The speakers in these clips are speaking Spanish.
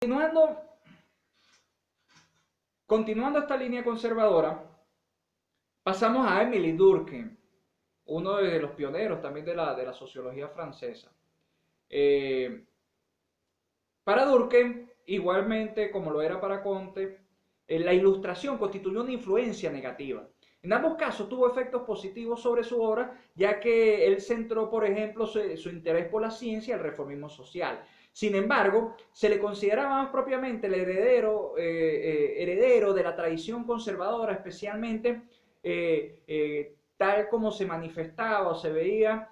Continuando, continuando esta línea conservadora, pasamos a Émile Durkheim, uno de los pioneros también de la sociología francesa. Eh, para Durkheim, igualmente como lo era para Comte, la ilustración constituyó una influencia negativa. En ambos casos tuvo efectos positivos sobre su obra, ya que él centró, por ejemplo, su interés por la ciencia y el reformismo social. Sin embargo, se le consideraba más propiamente el heredero de la tradición conservadora, especialmente tal como se manifestaba o se veía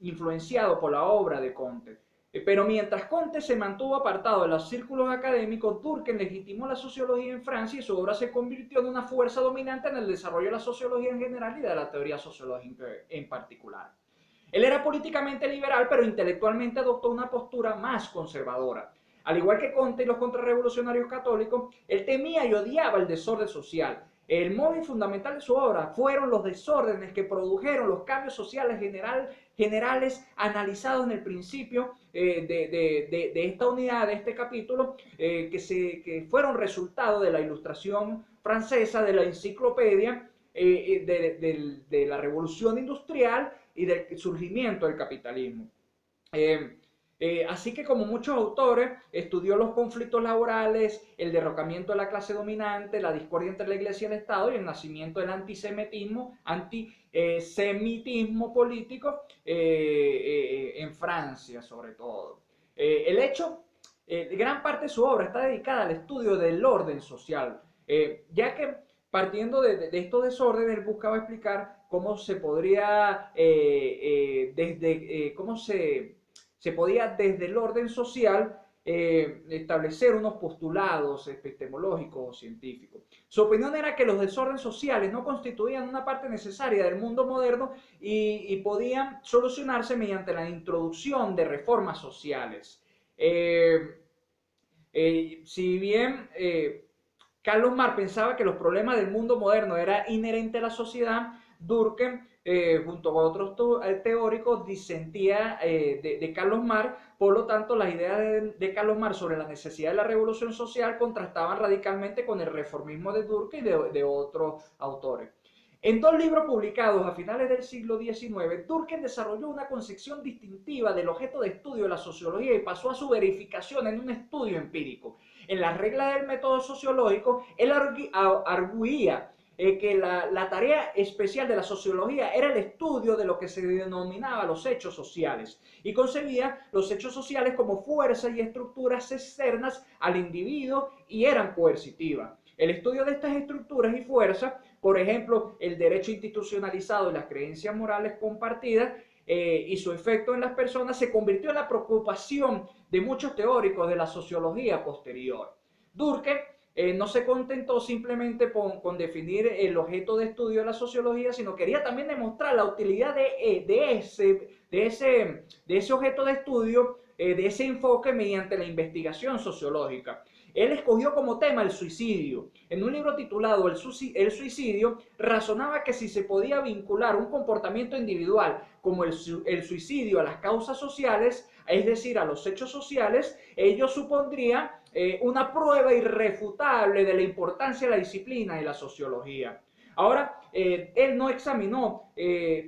influenciado por la obra de Comte. Pero mientras Comte se mantuvo apartado de los círculos académicos, Durkheim legitimó la sociología en Francia y su obra se convirtió en una fuerza dominante en el desarrollo de la sociología en general y de la teoría sociológica en particular. Él era políticamente liberal, pero intelectualmente adoptó una postura más conservadora. Al igual que Comte y los contrarrevolucionarios católicos, él temía y odiaba el desorden social. El móvil fundamental de su obra fueron los desórdenes que produjeron los cambios sociales generales analizados en el principio de esta unidad, de este capítulo, que fueron resultado de la ilustración francesa, de la enciclopedia, de la revolución industrial y del surgimiento del capitalismo. Así que como muchos autores, estudió los conflictos laborales, el derrocamiento de la clase dominante, la discordia entre la iglesia y el Estado y el nacimiento del antisemitismo político en Francia sobre todo. El hecho, gran parte de su obra está dedicada al estudio del orden social, ya que partiendo de estos desórdenes, él buscaba explicar cómo se podría, cómo se podía desde el orden social establecer unos postulados epistemológicos o científicos. Su opinión era que los desórdenes sociales no constituían una parte necesaria del mundo moderno y podían solucionarse mediante la introducción de reformas sociales. Si bien Carlos Marx pensaba que los problemas del mundo moderno eran inherentes a la sociedad, Durkheim, junto con otros teóricos, disentía de Carlos Marx. Por lo tanto, las ideas de Carlos Marx sobre la necesidad de la revolución social contrastaban radicalmente con el reformismo de Durkheim y de otros autores. En dos libros publicados a finales del siglo XIX, Durkheim desarrolló una concepción distintiva del objeto de estudio de la sociología y pasó a su verificación en un estudio empírico. En las reglas del método sociológico, él arguía que la tarea especial de la sociología era el estudio de lo que se denominaba los hechos sociales y concebía los hechos sociales como fuerzas y estructuras externas al individuo y eran coercitivas. El estudio de estas estructuras y fuerzas, por ejemplo, el derecho institucionalizado y las creencias morales compartidas, y su efecto en las personas se convirtió en la preocupación de muchos teóricos de la sociología posterior. Durkheim no se contentó simplemente con definir el objeto de estudio de la sociología, sino quería también demostrar la utilidad de ese objeto de estudio, de ese enfoque mediante la investigación sociológica. Él escogió como tema el suicidio. En un libro titulado El suicidio, razonaba que si se podía vincular un comportamiento individual como el suicidio a las causas sociales, es decir, a los hechos sociales, ello supondría una prueba irrefutable de la importancia de la disciplina y la sociología. Ahora, él no examinó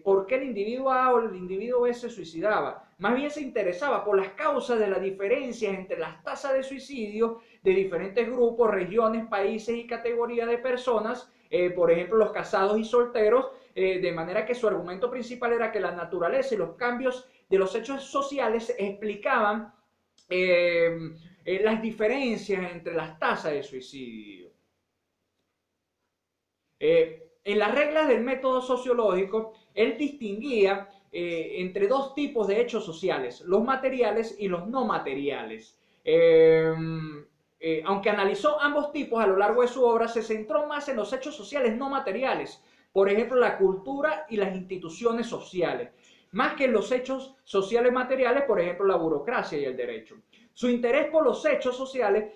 por qué el individuo A o el individuo B se suicidaba, más bien se interesaba por las causas de las diferencias entre las tasas de suicidio de diferentes grupos, regiones, países y categorías de personas, por ejemplo, los casados y solteros, de manera que su argumento principal era que la naturaleza y los cambios de los hechos sociales explicaban las diferencias entre las tasas de suicidio. En las reglas del método sociológico, él distinguía entre dos tipos de hechos sociales, los materiales y los no materiales. Aunque analizó ambos tipos a lo largo de su obra, se centró más en los hechos sociales no materiales, por ejemplo, la cultura y las instituciones sociales, más que en los hechos sociales materiales, por ejemplo, la burocracia y el derecho. Su interés por los hechos sociales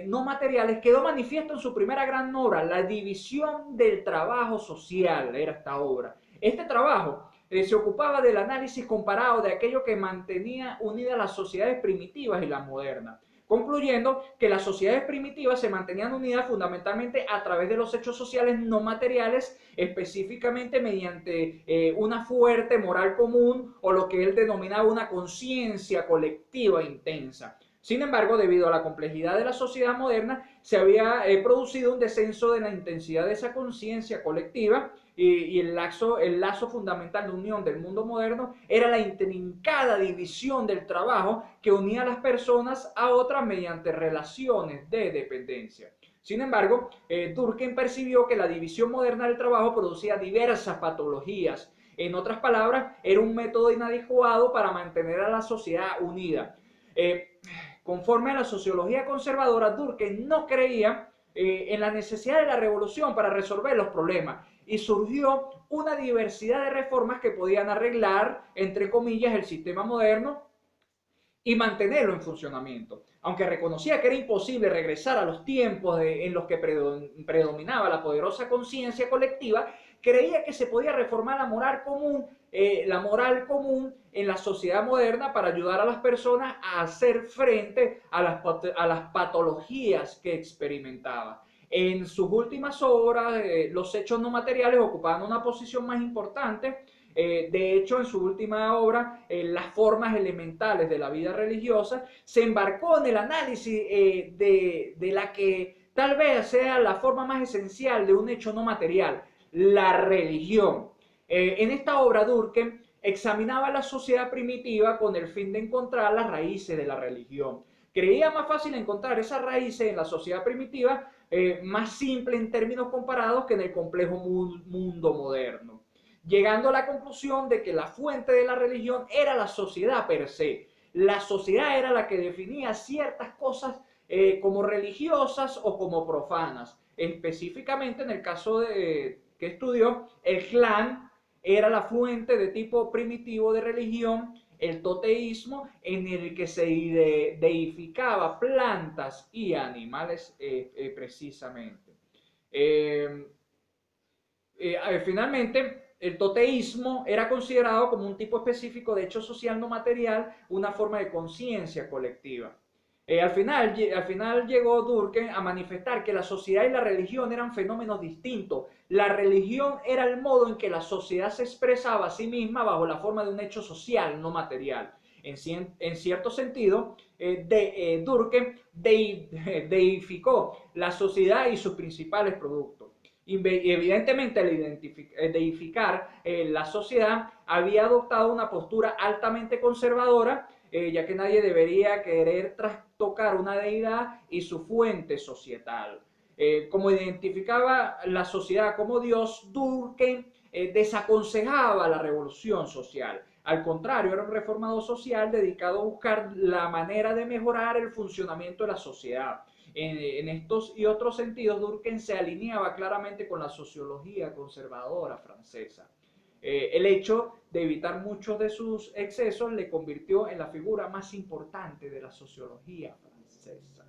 no materiales quedó manifiesto en su primera gran obra, La división del trabajo social, era esta obra. Este trabajo se ocupaba del análisis comparado de aquello que mantenía unidas las sociedades primitivas y las modernas. concluyendo que las sociedades primitivas se mantenían unidas fundamentalmente a través de los hechos sociales no materiales, específicamente mediante una fuerte moral común o lo que él denominaba una conciencia colectiva intensa. Sin embargo, debido a la complejidad de la sociedad moderna, se había producido un descenso de la intensidad de esa conciencia colectiva y el lazo fundamental de unión del mundo moderno era la intrincada división del trabajo que unía a las personas a otras mediante relaciones de dependencia. Sin embargo, Durkheim percibió que la división moderna del trabajo producía diversas patologías. En otras palabras, era un método inadecuado para mantener a la sociedad unida. Conforme a la sociología conservadora, Durkheim no creía en la necesidad de la revolución para resolver los problemas y surgió una diversidad de reformas que podían arreglar, entre comillas, el sistema moderno y mantenerlo en funcionamiento. Aunque reconocía que era imposible regresar a los tiempos en los que predominaba la poderosa conciencia colectiva, creía que se podía reformar la moral común en la sociedad moderna para ayudar a las personas a hacer frente a las patologías que experimentaba. En sus últimas obras, los hechos no materiales ocupaban una posición más importante. De hecho, en su última obra, Las formas elementales de la vida religiosa, se embarcó en el análisis de la que tal vez sea la forma más esencial de un hecho no material, la religión. En esta obra, Durkheim examinaba la sociedad primitiva con el fin de encontrar las raíces de la religión. Creía más fácil encontrar esas raíces en la sociedad primitiva, más simple en términos comparados que en el complejo mundo moderno, llegando a la conclusión de que la fuente de la religión era la sociedad per se. La sociedad era la que definía ciertas cosas como religiosas o como profanas. Específicamente en el caso que estudió, el clan era la fuente de tipo primitivo de religión, el toteísmo, en el que se deificaba plantas y animales precisamente. Eh, Finalmente, el toteísmo era considerado como un tipo específico de hecho social no material, una forma de conciencia colectiva. Al final llegó Durkheim a manifestar que la sociedad y la religión eran fenómenos distintos. La religión era el modo en que la sociedad se expresaba a sí misma bajo la forma de un hecho social no material. En cierto sentido, Durkheim deificó la sociedad y sus principales productos. Evidentemente, al deificar la sociedad, había adoptado una postura altamente conservadora, ya que nadie debería querer trastocar una deidad y su fuente societal. Como identificaba la sociedad como Dios, Durkheim desaconsejaba la revolución social. Al contrario, era un reformador social dedicado a buscar la manera de mejorar el funcionamiento de la sociedad. En estos y otros sentidos, Durkheim se alineaba claramente con la sociología conservadora francesa. El hecho de evitar muchos de sus excesos le convirtió en la figura más importante de la sociología francesa.